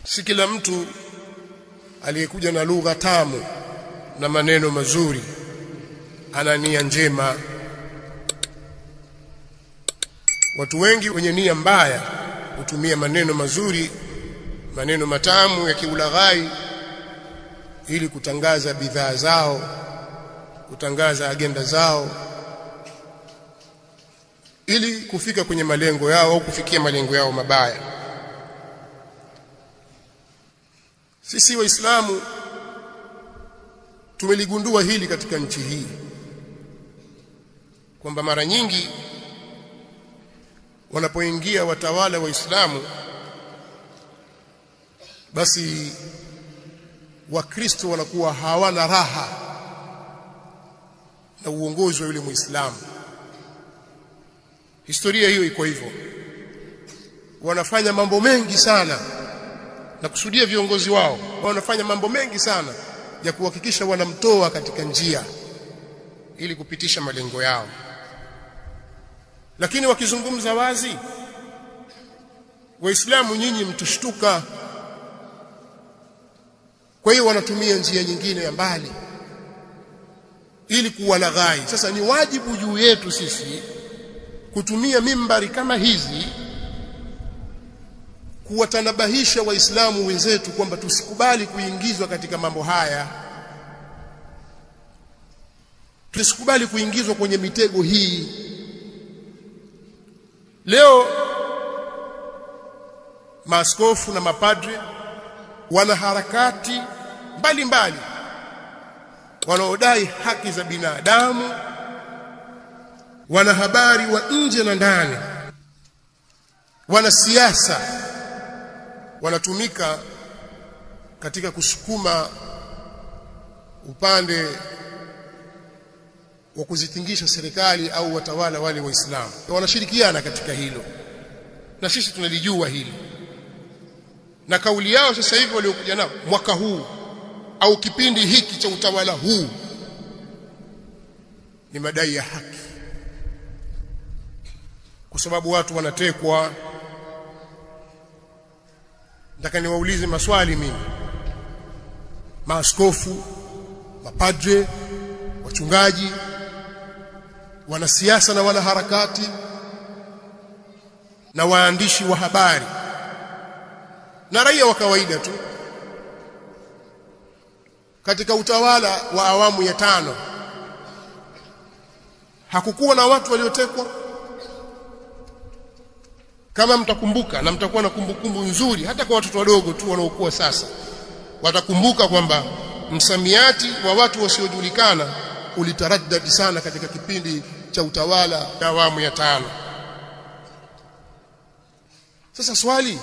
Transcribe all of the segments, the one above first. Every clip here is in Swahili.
Si kila mtu aliyekuja na lugha tamu na maneno mazuri ana nia njema. Watu wengi wenye nia mbaya hutumia maneno mazuri, maneno matamu ya kiulaghai ili kutangaza bidhaa zao, kutangaza agenda zao, ili kufika kwenye malengo yao au kufikia malengo yao mabaya. Sisi Waislamu tumeligundua hili katika nchi hii, kwamba mara nyingi wanapoingia watawala Waislamu, basi Wakristo wanakuwa hawana raha na uongozi wa yule Muislamu. Historia hiyo iko hivyo. Wanafanya mambo mengi sana, na kusudia viongozi wao wanafanya mambo mengi sana ya kuhakikisha wanamtoa katika njia ili kupitisha malengo yao. Lakini wakizungumza wazi, Waislamu nyinyi mtushtuka. Kwa hiyo wanatumia njia nyingine ya mbali ili kuwalaghai. Sasa ni wajibu juu yetu sisi kutumia mimbari kama hizi kuwatanabahisha Waislamu wenzetu kwamba tusikubali kuingizwa katika mambo haya. Tusikubali kuingizwa kwenye mitego hii. Leo maaskofu na mapadri, wanaharakati mbalimbali wanaodai haki za binadamu, wanahabari wa nje na ndani, wanasiasa, wanatumika katika kusukuma upande wa kuzitingisha serikali au watawala wale Waislamu. Wanashirikiana katika hilo, na sisi tunalijua hili. Na kauli yao sasa hivi waliokuja nao mwaka huu au kipindi hiki cha utawala huu ni madai ya haki, kwa sababu watu wanatekwa. Nataka niwaulize maswali mimi, maaskofu, mapadre, wachungaji, wanasiasa na wanaharakati na waandishi wa habari na raia wa kawaida tu, katika utawala wa awamu ya 5 hakukuwa na watu waliotekwa? Kama mtakumbuka, na mtakuwa na kumbukumbu nzuri, hata kwa watoto wadogo tu wanaokuwa sasa, watakumbuka kwamba msamiati wa watu wasiojulikana ulitaraddadi sana katika kipindi cha utawala wa awamu ya 5. Sasa swali,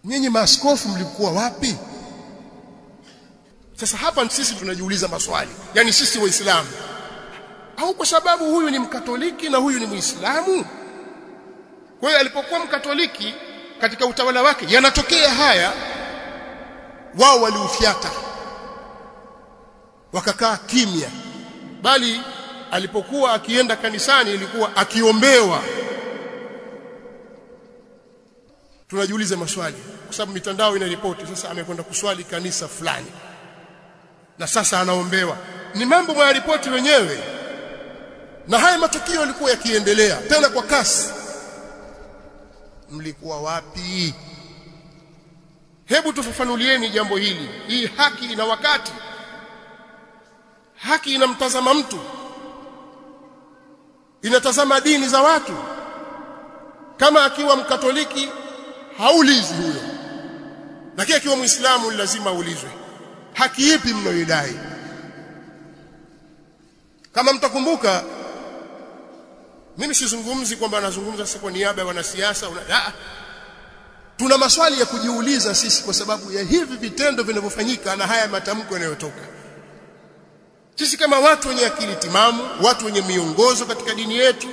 nyinyi maaskofu mlikuwa wapi? Sasa hapa sisi tunajiuliza maswali, yani sisi Waislamu, au kwa sababu huyu ni Mkatoliki na huyu ni Muislamu? Kwa hiyo alipokuwa Mkatoliki katika utawala wake yanatokea haya, wao waliufyata wakakaa kimya, bali alipokuwa akienda kanisani ilikuwa akiombewa. Tunajiuliza maswali kwa sababu mitandao inaripoti sasa amekwenda kuswali kanisa fulani na sasa anaombewa. Ni mambo ya ripoti wenyewe, na haya matukio yalikuwa yakiendelea tena kwa kasi. Mlikuwa wapi? Hebu tufafanulieni jambo hili. Hii haki ina wakati, haki inamtazama mtu, inatazama dini za watu. Kama akiwa Mkatoliki haulizi huyo, lakini akiwa Muislamu lazima aulizwe. Haki ipi mnayoidai? Kama mtakumbuka, mimi sizungumzi kwamba nazungumza sasa kwa niaba ya wanasiasa. Tuna maswali ya kujiuliza sisi kwa sababu ya hivi vitendo vinavyofanyika na haya matamko yanayotoka. Sisi kama watu wenye akili timamu, watu wenye miongozo katika dini yetu,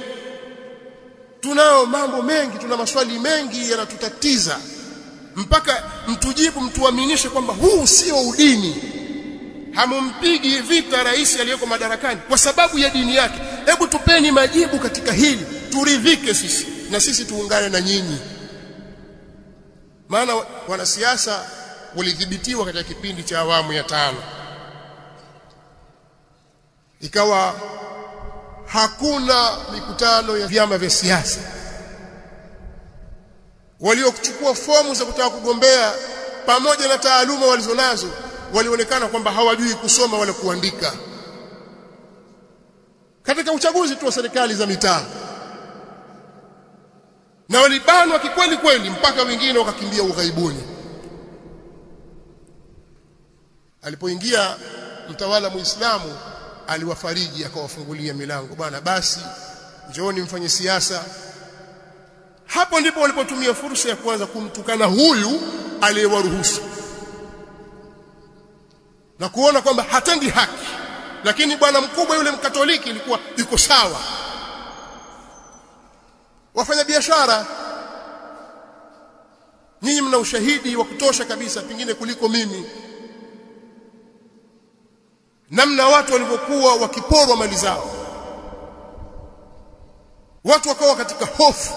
tunao mambo mengi, tuna maswali mengi yanatutatiza, mpaka mtujibu, mtuaminishe kwamba huu sio udini. Hamumpigi vita rais aliyeko madarakani kwa sababu ya dini yake. Hebu tupeni majibu katika hili, turidhike sisi, na sisi tuungane na nyinyi. maana wanasiasa walidhibitiwa katika kipindi cha awamu ya 5, ikawa hakuna mikutano ya vyama vya siasa. Waliokuchukua fomu za kutaka kugombea pamoja na taaluma walizonazo walionekana kwamba hawajui kusoma wala kuandika. Katika uchaguzi tu wa serikali za mitaa, na walibanwa kikweli kweli mpaka wengine wakakimbia ughaibuni. Alipoingia mtawala Muislamu aliwafariji, akawafungulia milango, bwana basi njooni mfanye siasa. Hapo ndipo walipotumia fursa ya kuanza kumtukana huyu aliyewaruhusu na kuona kwamba hatendi haki, lakini bwana mkubwa yule Mkatoliki ilikuwa yuko sawa. Wafanya biashara, nyinyi mna ushahidi wa kutosha kabisa pengine kuliko mimi, namna watu walivyokuwa wakiporwa mali zao. Watu wakawa katika hofu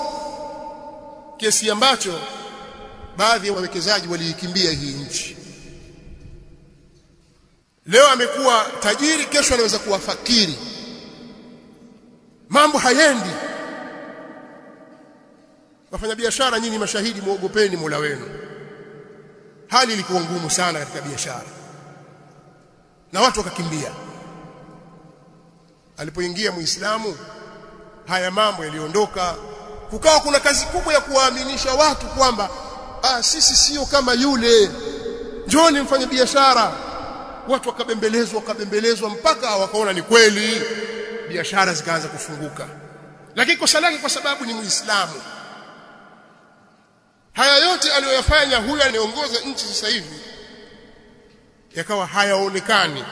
kiasi ambacho baadhi ya wawekezaji waliikimbia hii nchi. Leo amekuwa tajiri, kesho anaweza kuwa fakiri. Mambo hayendi. Wafanya biashara, nyinyi mashahidi, muogopeni Mola wenu. Hali ilikuwa ngumu sana katika biashara na watu wakakimbia. Alipoingia Muislamu haya mambo yaliondoka, kukawa kuna kazi kubwa ya kuwaaminisha watu kwamba sisi sio kama yule, njooni mfanye biashara. Watu wakabembelezwa mpaka wakaona ni kweli, biashara zikaanza kufunguka. Lakini kosa lake kwa sababu ni Muislamu. Haya yote aliyoyafanya huyu anayeongoza nchi sasa hivi yakawa hayaonekani.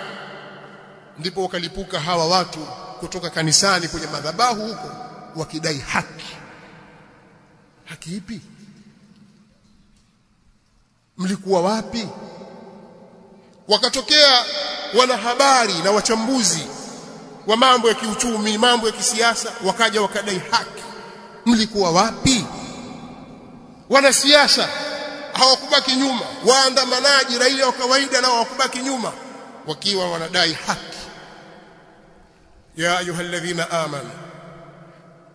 Ndipo wakalipuka hawa watu kutoka kanisani kwenye madhabahu huko wakidai haki. Haki ipi? Mlikuwa wapi? Wakatokea wanahabari na wachambuzi wa mambo ya kiuchumi, mambo ya kisiasa, wakaja wakadai haki. Mlikuwa wapi? Wanasiasa hawakubaki nyuma, waandamanaji, raia wa kawaida nao hawakubaki nyuma, wakiwa wanadai haki. Ya ayyuhalladhina amanu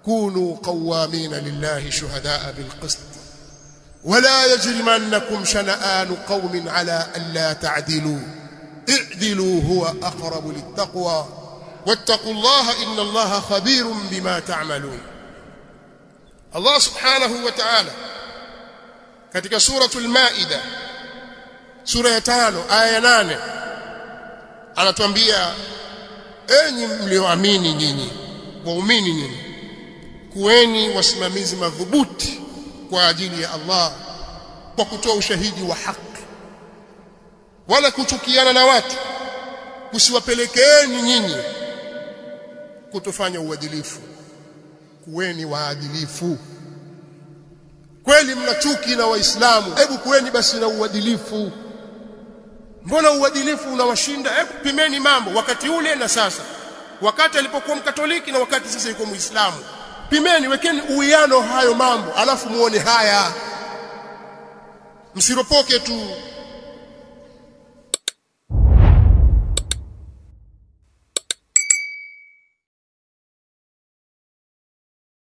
kunu qawwamina lillahi shuhadaa bilqist wala yajrimannakum shana'anu qawmin ala alla ta'dilu i'dilu huwa aqrabu littaqwa wattaqullaha innallaha khabirun bima ta'malun. Allah subhanahu wa ta'ala katika suratul Maida sura ya 5 aya ya 8 anatuambia, enyi mlioamini nyinyi, waumini nyinyi, kuweni wasimamizi madhubuti kwa ajili ya Allah kwa kutoa ushahidi wa haki, wala kuchukiana na watu kusiwapelekeeni nyinyi kutofanya uadilifu. Kuweni waadilifu. Kweli mna chuki na Waislamu, hebu kuweni basi na uadilifu. Mbona uadilifu unawashinda? Hebu pimeni mambo wakati ule na sasa, wakati alipokuwa Mkatoliki na wakati sasa yuko Muislamu. Pimeni, wekeni uwiano hayo mambo, alafu muone haya. Msiropoke tu